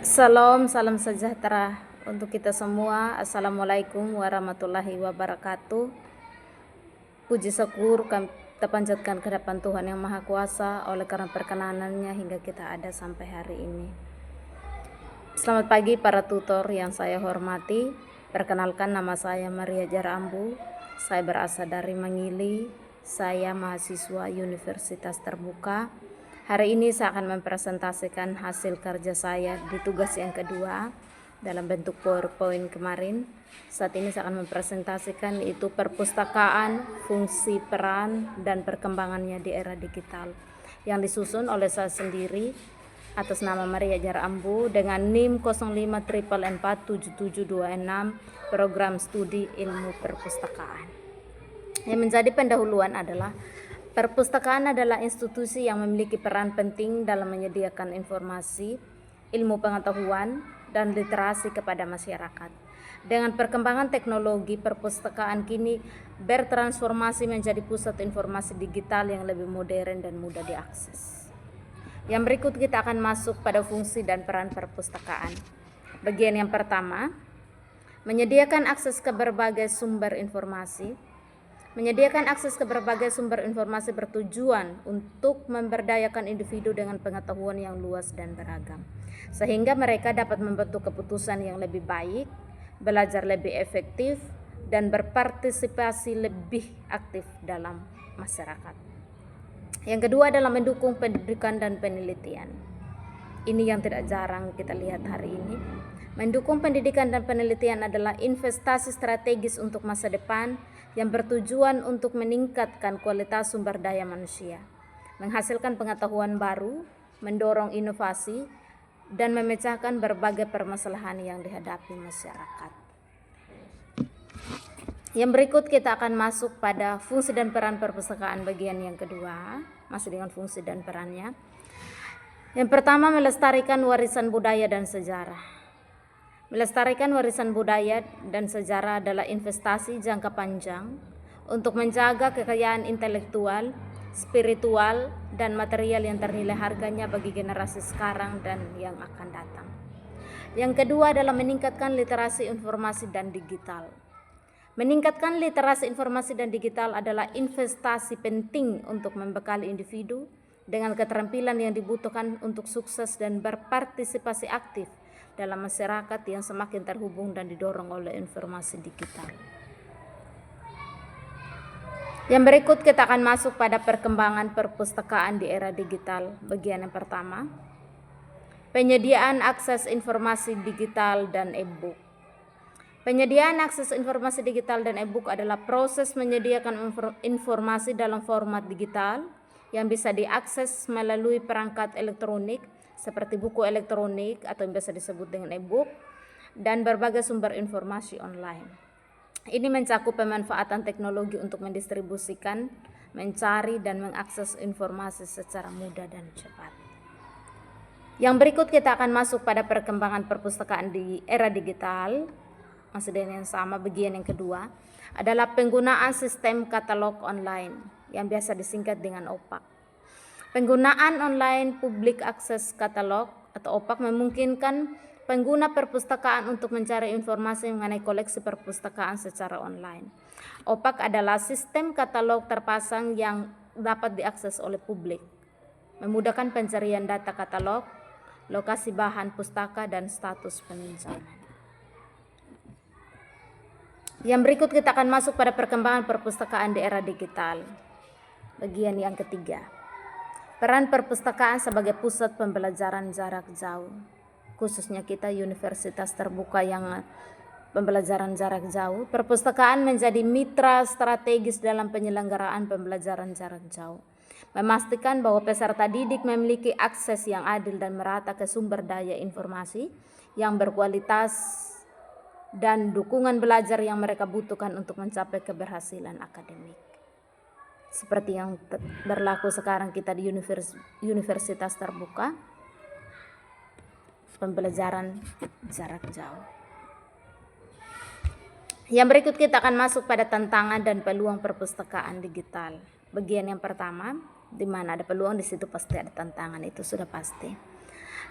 Salam sejahtera untuk kita semua. Assalamualaikum warahmatullahi wabarakatuh. Puji syukur kami kita panjatkan ke hadapan Tuhan Yang Maha Kuasa oleh karena perkenanannya hingga kita ada sampai hari ini. Selamat pagi para tutor yang saya hormati. Perkenalkan, nama saya Maria Jarambu. Saya berasal dari Mangili. Saya mahasiswa Universitas Terbuka. Hari ini saya akan mempresentasikan hasil kerja saya di tugas yang kedua dalam bentuk PowerPoint kemarin. Saat ini saya akan mempresentasikan itu perpustakaan, fungsi, peran, dan perkembangannya di era digital yang disusun oleh saya sendiri atas nama Maria Jarambu dengan NIM 05447726 Program Studi Ilmu Perpustakaan. Yang menjadi pendahuluan adalah perpustakaan adalah institusi yang memiliki peran penting dalam menyediakan informasi, ilmu pengetahuan, dan literasi kepada masyarakat. Dengan perkembangan teknologi, perpustakaan kini bertransformasi menjadi pusat informasi digital yang lebih modern dan mudah diakses. Yang berikut kita akan masuk pada fungsi dan peran perpustakaan. Bagian yang pertama, menyediakan akses ke berbagai sumber informasi. Menyediakan akses ke berbagai sumber informasi bertujuan untuk memberdayakan individu dengan pengetahuan yang luas dan beragam, sehingga mereka dapat membentuk keputusan yang lebih baik, belajar lebih efektif, dan berpartisipasi lebih aktif dalam masyarakat. Yang kedua adalah mendukung pendidikan dan penelitian. Ini yang tidak jarang kita lihat hari ini. Mendukung pendidikan dan penelitian adalah investasi strategis untuk masa depan yang bertujuan untuk meningkatkan kualitas sumber daya manusia, menghasilkan pengetahuan baru, mendorong inovasi, dan memecahkan berbagai permasalahan yang dihadapi masyarakat. Yang berikut kita akan masuk pada fungsi dan peran perpustakaan bagian yang kedua, masih dengan fungsi dan perannya. Yang pertama, melestarikan warisan budaya dan sejarah. Melestarikan warisan budaya dan sejarah adalah investasi jangka panjang untuk menjaga kekayaan intelektual, spiritual, dan material yang ternilai harganya bagi generasi sekarang dan yang akan datang. Yang kedua adalah meningkatkan literasi informasi dan digital. Meningkatkan literasi informasi dan digital adalah investasi penting untuk membekali individu dengan keterampilan yang dibutuhkan untuk sukses dan berpartisipasi aktif dalam masyarakat yang semakin terhubung dan didorong oleh informasi digital. Yang berikut kita akan masuk pada perkembangan perpustakaan di era digital. Bagian yang pertama, penyediaan akses informasi digital dan e-book. Penyediaan akses informasi digital dan e-book adalah proses menyediakan informasi dalam format digital yang bisa diakses melalui perangkat elektronik seperti buku elektronik atau yang biasa disebut dengan e-book dan berbagai sumber informasi online. Ini mencakup pemanfaatan teknologi untuk mendistribusikan, mencari, dan mengakses informasi secara mudah dan cepat. Yang berikut kita akan masuk pada perkembangan perpustakaan di era digital. Masih dengan yang sama, bagian yang kedua adalah penggunaan sistem katalog online yang biasa disingkat dengan OPAK. Penggunaan online public access catalog atau OPAC memungkinkan pengguna perpustakaan untuk mencari informasi mengenai koleksi perpustakaan secara online. OPAC adalah sistem katalog terpasang yang dapat diakses oleh publik, memudahkan pencarian data katalog, lokasi bahan pustaka, dan status peminjaman. Yang berikut kita akan masuk pada perkembangan perpustakaan di era digital. Bagian yang ketiga, peran perpustakaan sebagai pusat pembelajaran jarak jauh, khususnya kita Universitas Terbuka yang pembelajaran jarak jauh. Perpustakaan menjadi mitra strategis dalam penyelenggaraan pembelajaran jarak jauh, memastikan bahwa peserta didik memiliki akses yang adil dan merata ke sumber daya informasi yang berkualitas dan dukungan belajar yang mereka butuhkan untuk mencapai keberhasilan akademik. Seperti yang berlaku sekarang kita di Universitas Terbuka, pembelajaran jarak jauh. Yang berikut kita akan masuk pada tantangan dan peluang perpustakaan digital. Bagian yang pertama, di mana ada peluang di situ pasti ada tantangan, itu sudah pasti.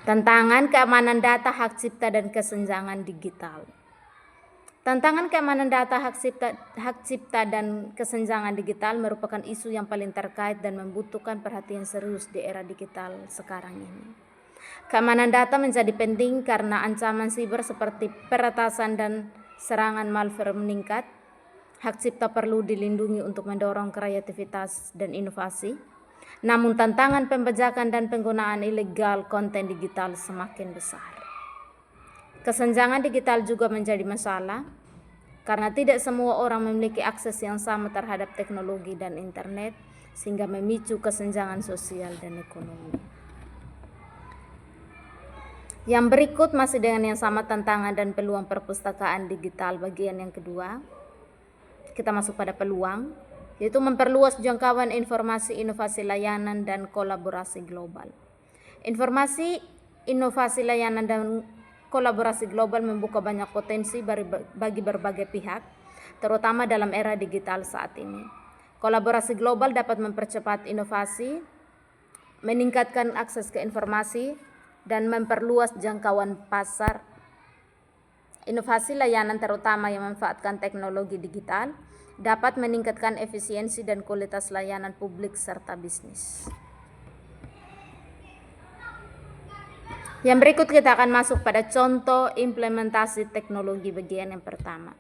Tantangan keamanan data, hak cipta, dan kesenjangan digital. Tantangan keamanan data, hak cipta, dan kesenjangan digital merupakan isu yang paling terkait dan membutuhkan perhatian serius di era digital sekarang ini. Keamanan data menjadi penting karena ancaman siber seperti peretasan dan serangan malware meningkat. Hak cipta perlu dilindungi untuk mendorong kreativitas dan inovasi. Namun tantangan pembajakan dan penggunaan ilegal konten digital semakin besar. Kesenjangan digital juga menjadi masalah karena tidak semua orang memiliki akses yang sama terhadap teknologi dan internet, sehingga memicu kesenjangan sosial dan ekonomi. Yang berikut masih dengan yang sama, tantangan dan peluang perpustakaan digital bagian yang kedua. Kita masuk pada peluang, yaitu memperluas jangkauan informasi, inovasi layanan, dan kolaborasi global. Informasi, inovasi layanan, dan kolaborasi global membuka banyak potensi bagi berbagai pihak, terutama dalam era digital saat ini. Kolaborasi global dapat mempercepat inovasi, meningkatkan akses ke informasi, dan memperluas jangkauan pasar. Inovasi layanan, terutama yang memanfaatkan teknologi digital, dapat meningkatkan efisiensi dan kualitas layanan publik serta bisnis. Yang berikut kita akan masuk pada contoh implementasi teknologi bagian yang pertama.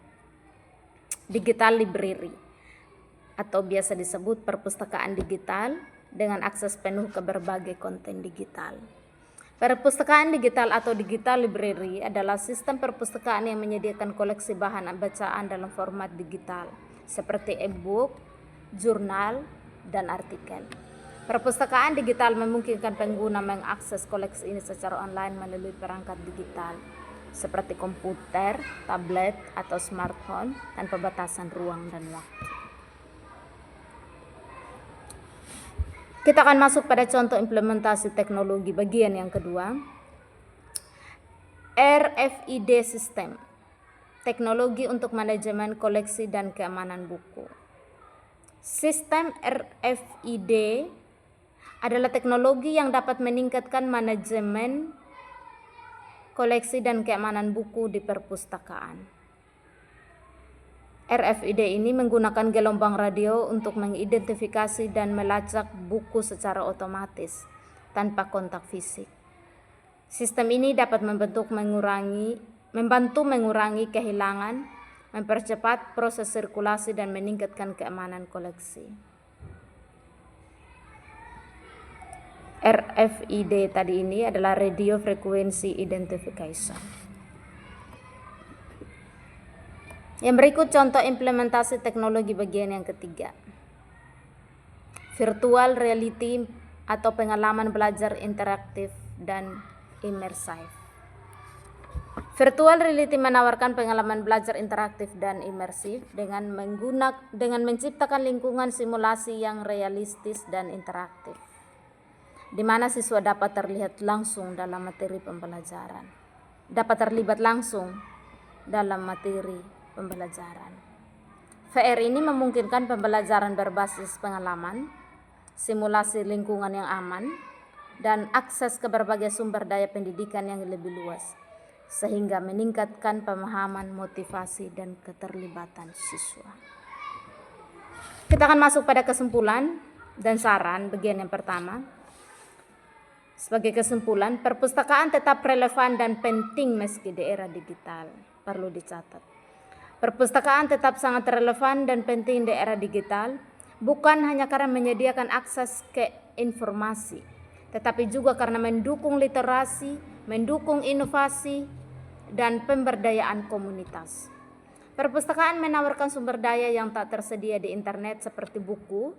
Digital library atau biasa disebut perpustakaan digital dengan akses penuh ke berbagai konten digital. Perpustakaan digital atau digital library adalah sistem perpustakaan yang menyediakan koleksi bahan bacaan dalam format digital seperti e-book, jurnal, dan artikel. Perpustakaan digital memungkinkan pengguna mengakses koleksi ini secara online melalui perangkat digital seperti komputer, tablet, atau smartphone tanpa batasan ruang dan waktu. Kita akan masuk pada contoh implementasi teknologi bagian yang kedua. RFID System, teknologi untuk manajemen koleksi dan keamanan buku. Sistem RFID adalah teknologi yang dapat meningkatkan manajemen koleksi dan keamanan buku di perpustakaan. RFID ini menggunakan gelombang radio untuk mengidentifikasi dan melacak buku secara otomatis tanpa kontak fisik. Sistem ini dapat membantu mengurangi kehilangan, mempercepat proses sirkulasi, dan meningkatkan keamanan koleksi. RFID tadi ini adalah Radio Frequency Identification. Yang berikut contoh implementasi teknologi bagian yang ketiga. Virtual reality atau pengalaman belajar interaktif dan imersif. Virtual reality menawarkan pengalaman belajar interaktif dan imersif dengan menciptakan lingkungan simulasi yang realistis dan interaktif, di mana siswa dapat terlibat langsung dalam materi pembelajaran. VR ini memungkinkan pembelajaran berbasis pengalaman, simulasi lingkungan yang aman, dan akses ke berbagai sumber daya pendidikan yang lebih luas, sehingga meningkatkan pemahaman, motivasi, dan keterlibatan siswa. Kita akan masuk pada kesimpulan dan saran bagian yang pertama. Sebagai kesimpulan, perpustakaan tetap relevan dan penting meski di era digital. Perlu dicatat. Perpustakaan tetap sangat relevan dan penting di era digital, bukan hanya karena menyediakan akses ke informasi, tetapi juga karena mendukung literasi, mendukung inovasi, dan pemberdayaan komunitas. Perpustakaan menawarkan sumber daya yang tak tersedia di internet seperti buku,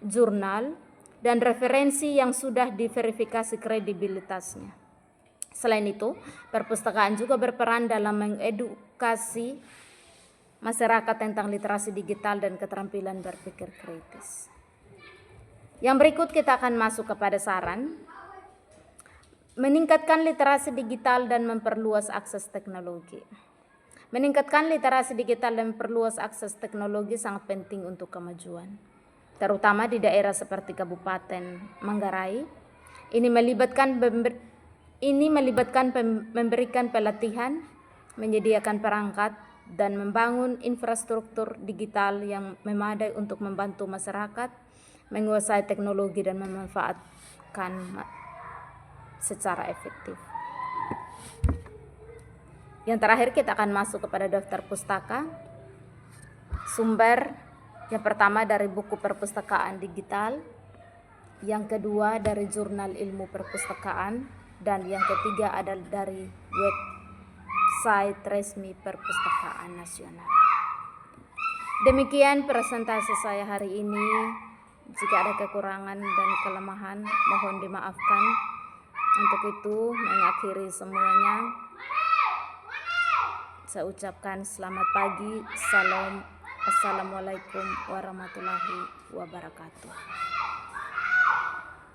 jurnal, dan referensi yang sudah diverifikasi kredibilitasnya. Selain itu, perpustakaan juga berperan dalam mengedukasi masyarakat tentang literasi digital dan keterampilan berpikir kritis. Yang berikut kita akan masuk kepada saran. Meningkatkan literasi digital dan memperluas akses teknologi. Meningkatkan literasi digital dan memperluas akses teknologi sangat penting untuk kemajuan, terutama di daerah seperti Kabupaten Manggarai. Ini melibatkan Ini melibatkan memberikan pelatihan, menyediakan perangkat, dan membangun infrastruktur digital yang memadai untuk membantu masyarakat menguasai teknologi dan memanfaatkan secara efektif. Yang terakhir kita akan masuk kepada daftar pustaka. Sumber yang pertama dari buku perpustakaan digital, yang kedua dari jurnal ilmu perpustakaan, dan yang ketiga adalah dari website resmi Perpustakaan Nasional. Demikian presentasi saya hari ini. Jika ada kekurangan dan kelemahan, mohon dimaafkan. Untuk itu, mengakhiri semuanya, saya ucapkan selamat pagi. Assalamualaikum warahmatullahi wabarakatuh.